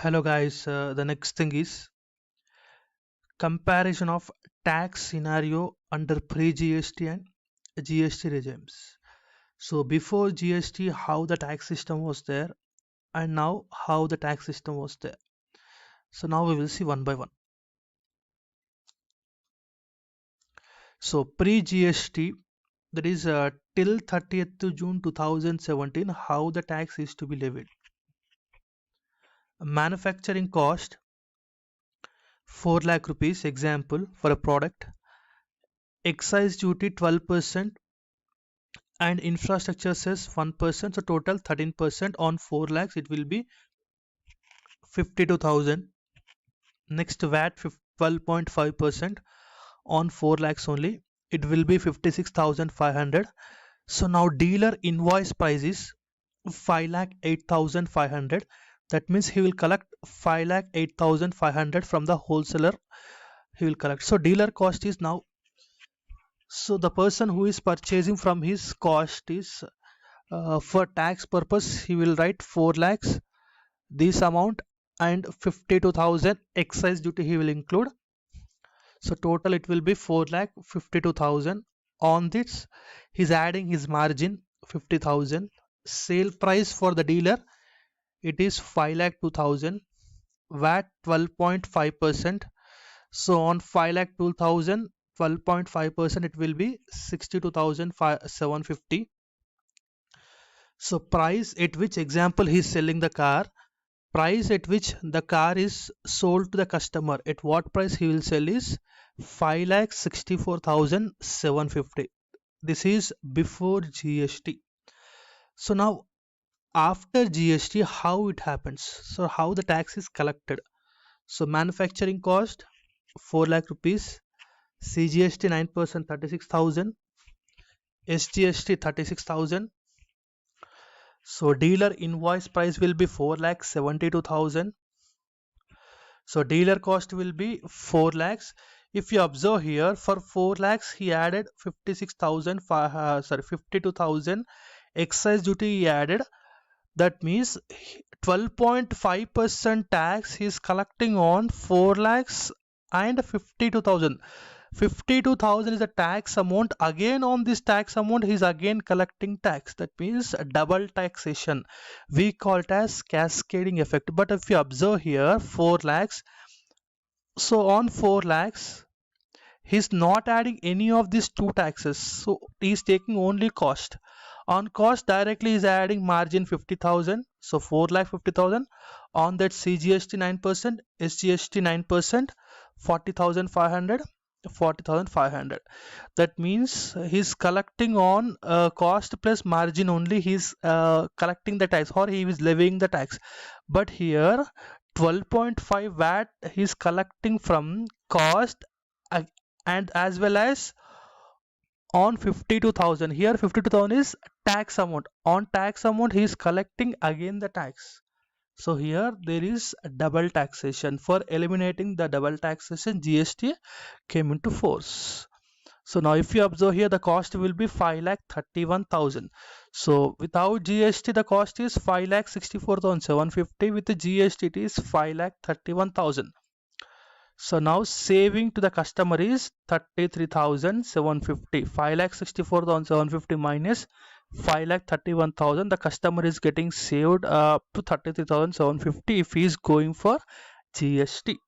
Hello guys, the next thing is comparison of tax scenario under pre-GST and GST regimes. So before GST, how the tax system was there, and now how the tax system was there. So now we will see one by one. So pre-GST, that is till 30th to June 2017, how the tax is to be levied. Manufacturing cost 4 lakh rupees, example for a product. Excise duty 12%, and infrastructure says 1%, so total 13% on 4 lakhs it will be 52,000. Next VAT 12.5% on 4 lakhs only, it will be 56,500. So now dealer invoice price is 5,08,500. That means he will collect 5,08,500 from the wholesaler. He will collect. So dealer cost is now, so the person who is purchasing from his cost is for tax purpose he will write 4 lakhs this amount, and 52,000 excise duty he will include. So total it will be 4 lakh 52,000. On this he's adding his margin 50,000. Sale price for the dealer, it is 5 lakh 2,000. VAT 12.5%. So on 5 lakh 2,000, 12.5% it will be 62,750. So price at which, example, he is selling the car, price at which the car is sold to the customer, at what price he will sell is 5,64,750. This is before GST. So now after GST, how it happens? So how the tax is collected? So manufacturing cost 4 lakh rupees, CGST 9% 36,000, SGST 36,000. So dealer invoice price will be 4 lakh 72,000. So dealer cost will be 4 lakhs. If you observe here, for 4 lakhs he added 52,000 excise duty he added. That means 12.5% tax he is collecting on 4 lakhs and 52,000. 52,000 is a tax amount. Again on this tax amount he is again collecting tax. That means double taxation. We call it as cascading effect. But if you observe here 4 lakhs, so on 4 lakhs he's not adding any of these two taxes. So he's taking only cost. On cost directly is adding margin 50,000. So 4 lakh 50,000. On that CGST 9%, SGST 9%, 40,500. 40,500. That means he's collecting on cost plus margin only. He's collecting the tax, or he is levying the tax. But here 12.5 VAT he's collecting from cost, and as well as on 52,000. Here 52,000 is tax amount. On tax amount he is collecting again the tax. So here there is a double taxation. For eliminating the double taxation, GST came into force. So now if you observe here, the cost will be 5,31,000. So without GST the cost is 5,64,750. With the GST it is 5,31,000. So now saving to the customer is 33,750. 5,64,750 minus 5,31,000. The customer is getting saved up to 33,750 if he is going for GST.